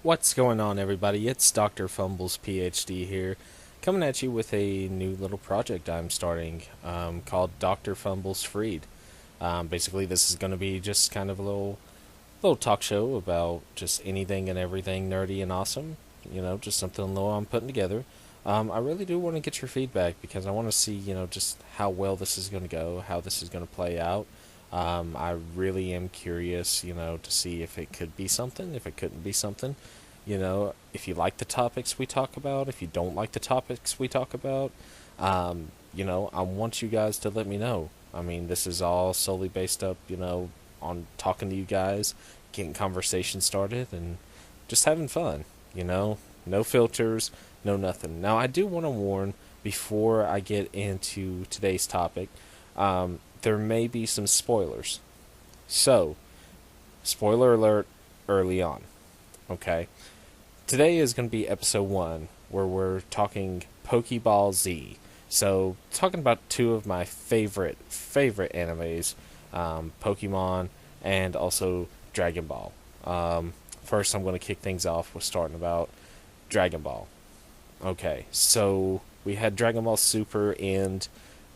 What's going on, everybody? It's DrFumblezPhD here, coming at you with a new little project I'm starting called DrFumblezPhD. Basically, this is going to be just kind of a little talk show about just anything and everything nerdy and awesome. Just something little I'm putting together. I really do want to get your feedback because I want to see, just how well this is going to go, how this is going to play out. I really am curious, to see if it could be something, if it couldn't be something. If you like the topics we talk about, if you don't like the topics we talk about, I want you guys to let me know. I mean, this is all solely based up, on talking to you guys, getting conversation started, and just having fun, No filters, no nothing. Now, I do want to warn before I get into today's topic, there may be some spoilers. So, spoiler alert early on, okay? Today is going to be episode 1, where we're talking Pokeball Z. So, talking about two of my favorite animes, Pokemon and also Dragon Ball. First, I'm going to kick things off with starting about Dragon Ball. Okay, so we had Dragon Ball Super end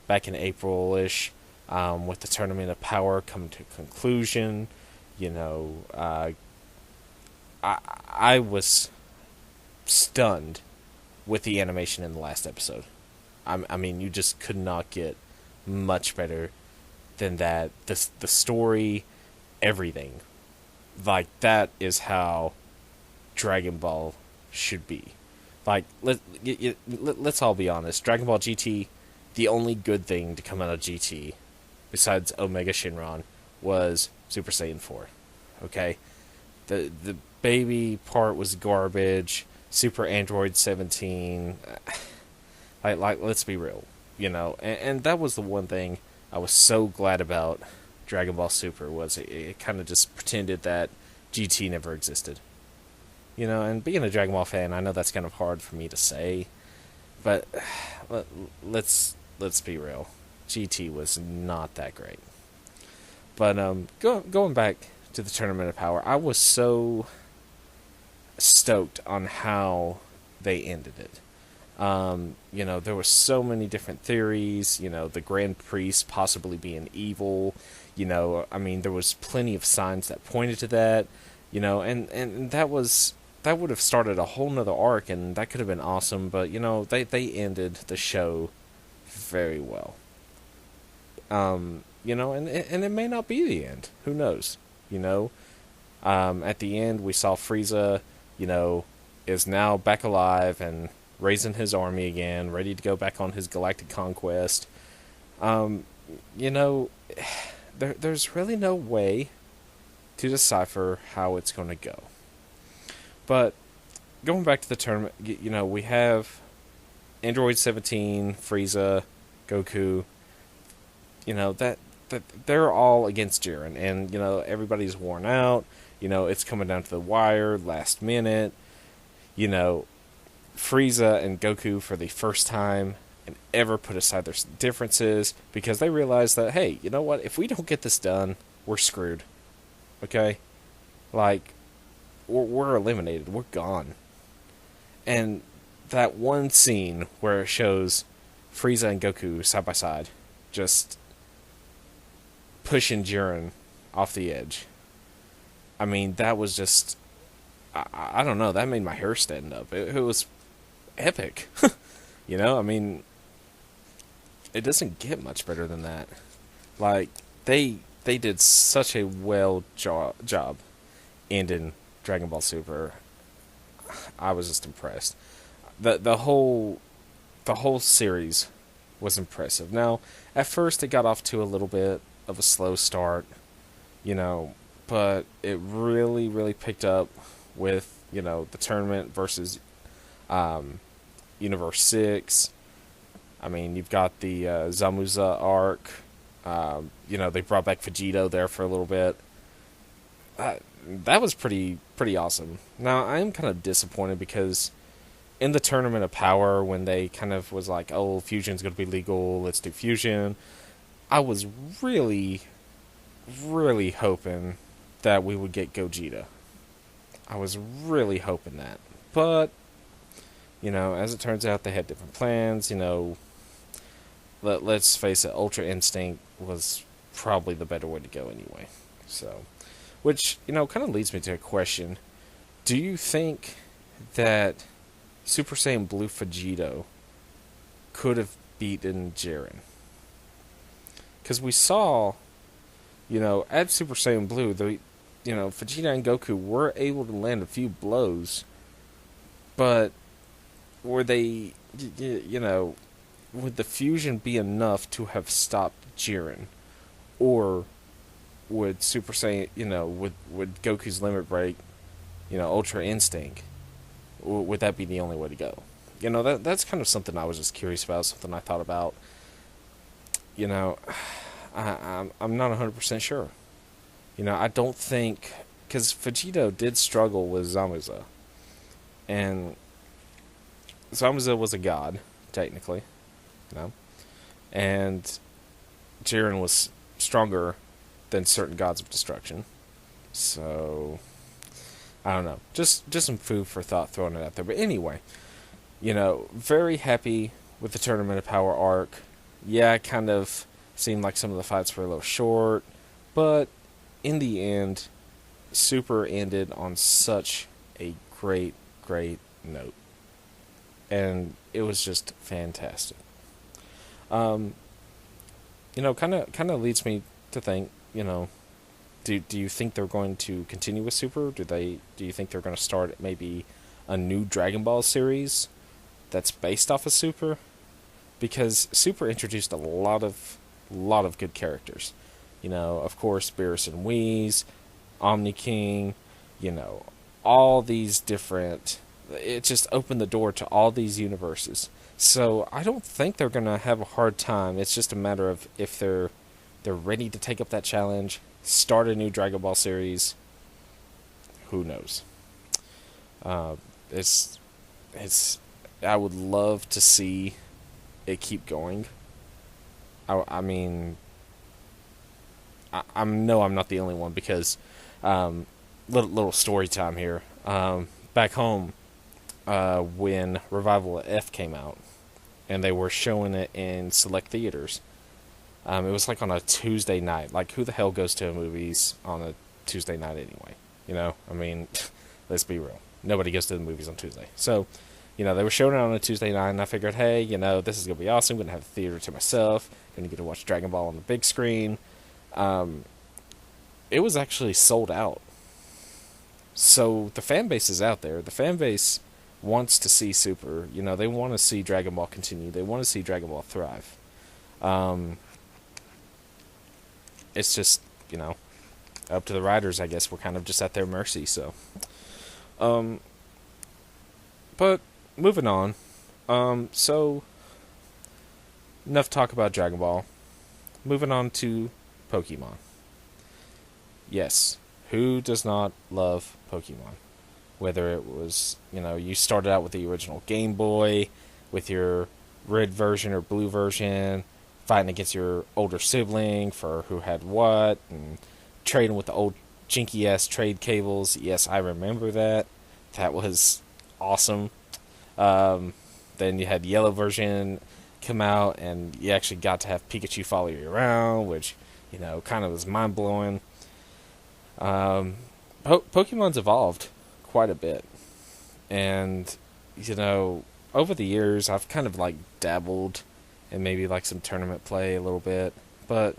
back in April-ish, with the Tournament of Power coming to a conclusion. I was stunned with the animation in the last episode. I mean, you just could not get much better than that. The story, everything. Like, that is how Dragon Ball should be. Like, let's all be honest. Dragon Ball GT, the only good thing to come out of GT, besides Omega Shenron, was Super Saiyan 4. Okay? The baby part was garbage. Super Android 17. Like, let's be real. And that was the one thing I was so glad about Dragon Ball Super, was it kind of just pretended that GT never existed. And being a Dragon Ball fan, I know that's kind of hard for me to say, but let's be real. GT was not that great. But going back to the Tournament of Power, I was so stoked on how they ended it. There were so many different theories, the Grand Priest possibly being evil, there was plenty of signs that pointed to that, and that would have started a whole nother arc, and that could have been awesome, but, they ended the show very well. And it may not be the end. Who knows? At the end, we saw Frieza, is now back alive and raising his army again, ready to go back on his galactic conquest. There's really no way to decipher how it's going to go. But going back to the tournament, we have Android 17, Frieza, Goku. That they're all against Jiren, and everybody's worn out. It's coming down to the wire, last minute. Frieza and Goku, for the first time and ever, put aside their differences because they realize that, hey, you know what? If we don't get this done, we're screwed. Okay, like we're eliminated. We're gone. And that one scene where it shows Frieza and Goku side by side, just pushing Jiren off the edge. I mean, that was just, I don't know, that made my hair stand up. It was epic. It doesn't get much better than that. Like, they did such a job ending Dragon Ball Super. I was just impressed. The whole series was impressive. Now, at first it got off to a little bit of a slow start, but it really, really picked up with, the tournament versus Universe 6. You've got the Zamuza arc. They brought back Vegito there for a little bit. That was pretty awesome. Now, I am kind of disappointed because in the Tournament of Power, when they kind of was like, oh, fusion's going to be legal, let's do fusion, I was really, really hoping that we would get Gogeta. I was really hoping that. But, as it turns out, they had different plans. Let's face it, Ultra Instinct was probably the better way to go anyway. So, which, kind of leads me to a question. Do you think that Super Saiyan Blue Vegito could have beaten Jiren? Because we saw, at Super Saiyan Blue, Vegeta and Goku were able to land a few blows, but were they, would the fusion be enough to have stopped Jiren? Or would Super Saiyan, would Goku's limit break, Ultra Instinct, would that be the only way to go? That's kind of something I was just curious about, something I thought about. I'm not 100% sure. I don't think, because Vegito did struggle with Zamuza, and Zamuza was a god, technically, and Jiren was stronger than certain gods of destruction. So, I don't know. Just some food for thought, throwing it out there. But anyway, very happy with the Tournament of Power arc. Yeah, it kind of seemed like some of the fights were a little short, but in the end, Super ended on such a great, great note. And it was just fantastic. Kind of leads me to think, do you think they're going to continue with Super? Do you think they're going to start maybe a new Dragon Ball series that's based off of Super? Because Super introduced a lot of good characters. Of course, Beerus and Whis, Omni King, all these different. It just opened the door to all these universes. So I don't think they're gonna have a hard time. It's just a matter of if they're ready to take up that challenge, start a new Dragon Ball series. Who knows? It's. I would love to see it keep going. I mean, I know I'm not the only one because little story time here. Back home, when Revival F came out, and they were showing it in select theaters. It was like on a Tuesday night. Like, who the hell goes to movies on a Tuesday night anyway? I mean, let's be real. Nobody goes to the movies on Tuesday. So, they were showing it on a Tuesday night, and I figured, hey, this is going to be awesome. I'm going to have the theater to myself. Going to get to watch Dragon Ball on the big screen. It was actually sold out. So the fan base is out there. The fan base wants to see Super. They want to see Dragon Ball continue. They want to see Dragon Ball thrive. It's just, up to the writers, I guess. We're kind of just at their mercy, so. But, moving on. So, enough talk about Dragon Ball. Moving on to Pokemon. Yes, who does not love Pokemon? Whether it was, you started out with the original Game Boy, with your red version or blue version, fighting against your older sibling for who had what, and trading with the old jinky-ass trade cables. Yes, I remember that. That was awesome. Then you had the yellow version come out, and you actually got to have Pikachu follow you around, which, kind of was mind-blowing. Pokemon's evolved quite a bit. And, over the years, I've kind of, dabbled in maybe, some tournament play a little bit. But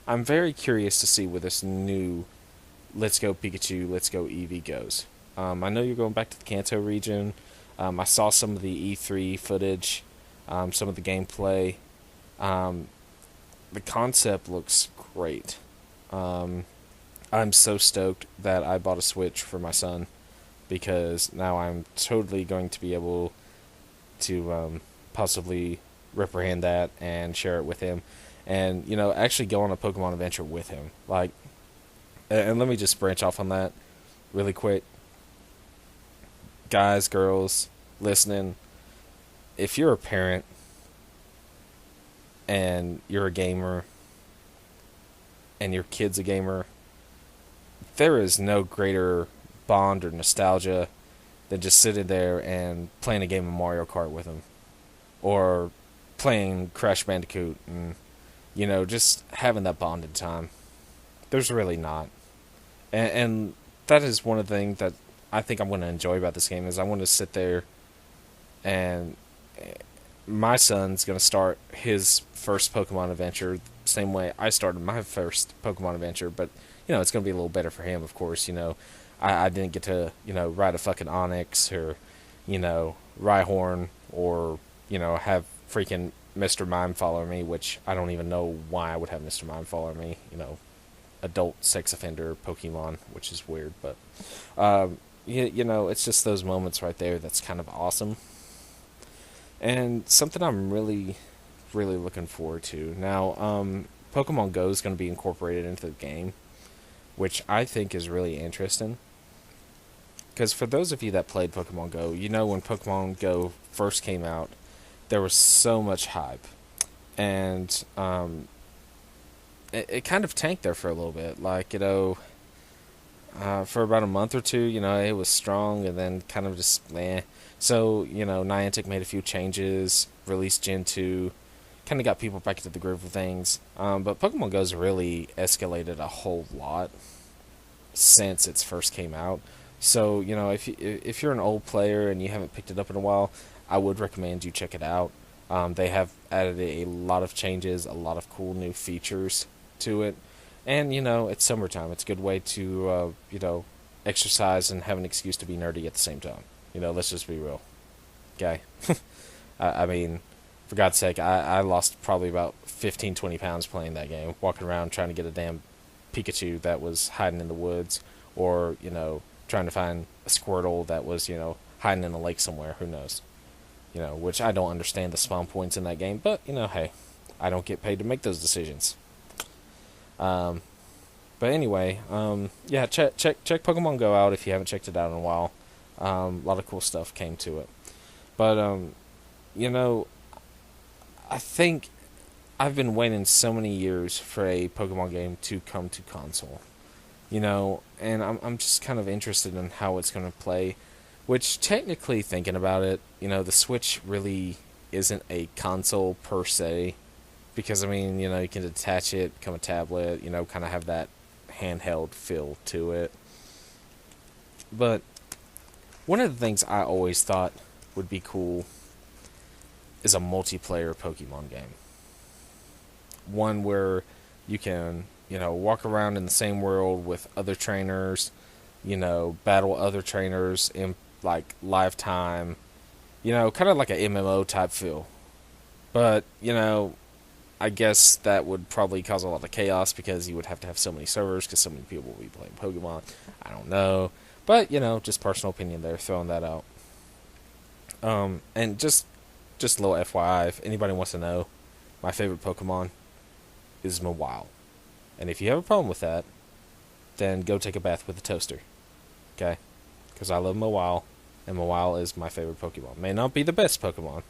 I'm very curious to see where this new Let's Go Pikachu, Let's Go Eevee goes. I know you're going back to the Kanto region. I saw some of the E3 footage, some of the gameplay. The concept looks great. I'm so stoked that I bought a Switch for my son, because now I'm totally going to be able to possibly reprehend that and share it with him, and actually go on a Pokemon adventure with him. And let me just branch off on that really quick. Guys, girls, listening, if you're a parent and you're a gamer and your kid's a gamer, there is no greater bond or nostalgia than just sitting there and playing a game of Mario Kart with them, or playing Crash Bandicoot, and just having that bonded time. There's really not, and that is one of the things that I think I'm going to enjoy about this game is I want to sit there and my son's going to start his first Pokemon adventure same way I started my first Pokemon adventure, but it's going to be a little better for him, of course. I didn't get to ride a fucking Onix or Rhyhorn or have freaking Mr. Mime follow me, which I don't even know why I would have Mr. Mime follow me. Adult sex offender Pokemon, which is weird, but it's just those moments right there that's kind of awesome. And something I'm really, really looking forward to. Now, Pokemon Go is going to be incorporated into the game, which I think is really interesting. Because for those of you that played Pokemon Go, when Pokemon Go first came out, there was so much hype. And it kind of tanked there for a little bit. Like, for about a month or two, it was strong and then kind of just meh. So, Niantic made a few changes, released Gen 2, kind of got people back into the groove of things. But Pokemon Go's really escalated a whole lot since it first came out. So, if you're an old player and you haven't picked it up in a while, I would recommend you check it out. They have added a lot of changes, a lot of cool new features to it. And, it's summertime. It's a good way to, exercise and have an excuse to be nerdy at the same time. Let's just be real. Okay? I mean, for God's sake, I lost probably about 15, 20 pounds playing that game, walking around trying to get a damn Pikachu that was hiding in the woods, or, trying to find a Squirtle that was, hiding in a lake somewhere. Who knows? Which I don't understand the spawn points in that game, but, hey, I don't get paid to make those decisions. But anyway, yeah, check Pokemon Go out if you haven't checked it out in a while. A lot of cool stuff came to it. But, I think I've been waiting so many years for a Pokemon game to come to console. And I'm just kind of interested in how it's going to play. Which, technically, thinking about it, the Switch really isn't a console per se. Because, you can detach it, become a tablet, kind of have that handheld feel to it. But one of the things I always thought would be cool is a multiplayer Pokemon game. One where you can, walk around in the same world with other trainers, battle other trainers in, like, live time. Kind of like an MMO type feel. But, I guess that would probably cause a lot of chaos because you would have to have so many servers because so many people will be playing Pokemon. I don't know. But, just personal opinion there, throwing that out. And just a little FYI, if anybody wants to know, my favorite Pokemon is Mawile. And if you have a problem with that, then go take a bath with a toaster. Okay? Because I love Mawile, and Mawile is my favorite Pokemon. May not be the best Pokemon,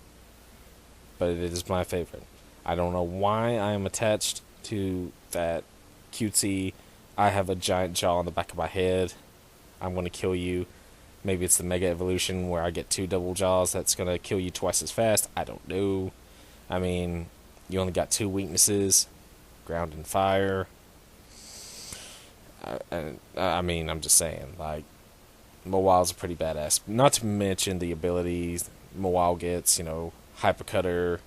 but it is my favorite. I don't know why I am attached to that cutesy, I have a giant jaw on the back of my head, I'm going to kill you. Maybe it's the Mega Evolution where I get 2 double jaws that's going to kill you twice as fast. I don't know. You only got 2 weaknesses, ground and fire. I'm just saying, like, Mawile's a pretty badass. Not to mention the abilities Mawile gets, Hyper Cutter,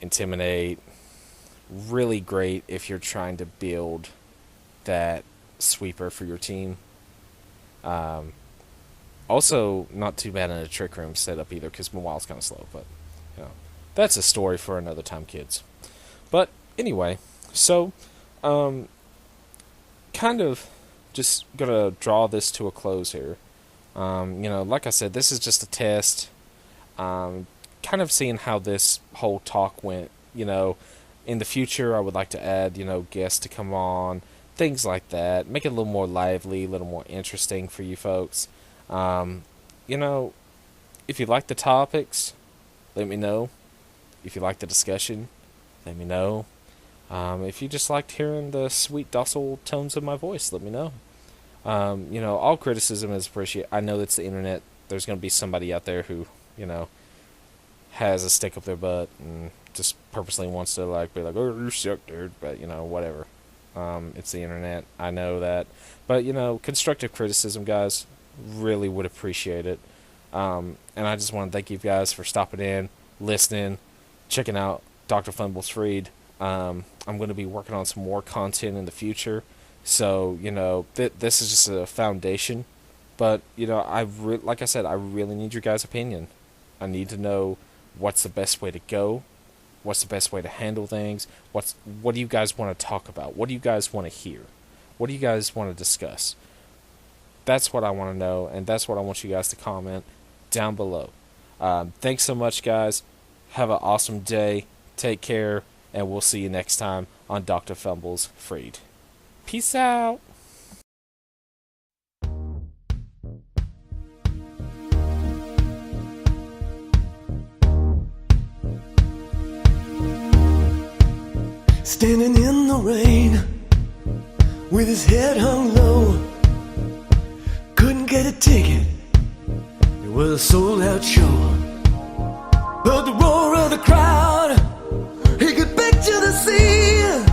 Intimidate. Really great if you're trying to build that sweeper for your team. Also, not too bad in a Trick Room setup either, because Mawile's kind of slow, but, that's a story for another time, kids. But, anyway, so, kind of just gonna draw this to a close here. Like I said, this is just a test. Kind of seeing how this whole talk went. In the future, I would like to add, guests to come on, things like that. Make it a little more lively, a little more interesting for you folks. If you like the topics, let me know. If you like the discussion, let me know. If you just liked hearing the sweet, docile tones of my voice, let me know. All criticism is appreciated. I know it's the internet. There's going to be somebody out there who, has a stick up their butt and just purposely wants to be like, oh, you suck, dude. But whatever. It's the internet. I know that. But constructive criticism, guys, really would appreciate it. And I just want to thank you guys for stopping in, listening, checking out DrFumblezPhD. I'm going to be working on some more content in the future. So, this is just a foundation. But, like I said, I really need your guys' opinion. I need to know what's the best way to go. What's the best way to handle things? What do you guys want to talk about? What do you guys want to hear? What do you guys want to discuss? That's what I want to know, and that's what I want you guys to comment down below. Thanks so much, guys. Have an awesome day. Take care, and we'll see you next time on DrFumblezPhD. Peace out. Standing in the rain with his head hung low, couldn't get a ticket, it was a sold-out show. Heard the roar of the crowd, he could picture the scene.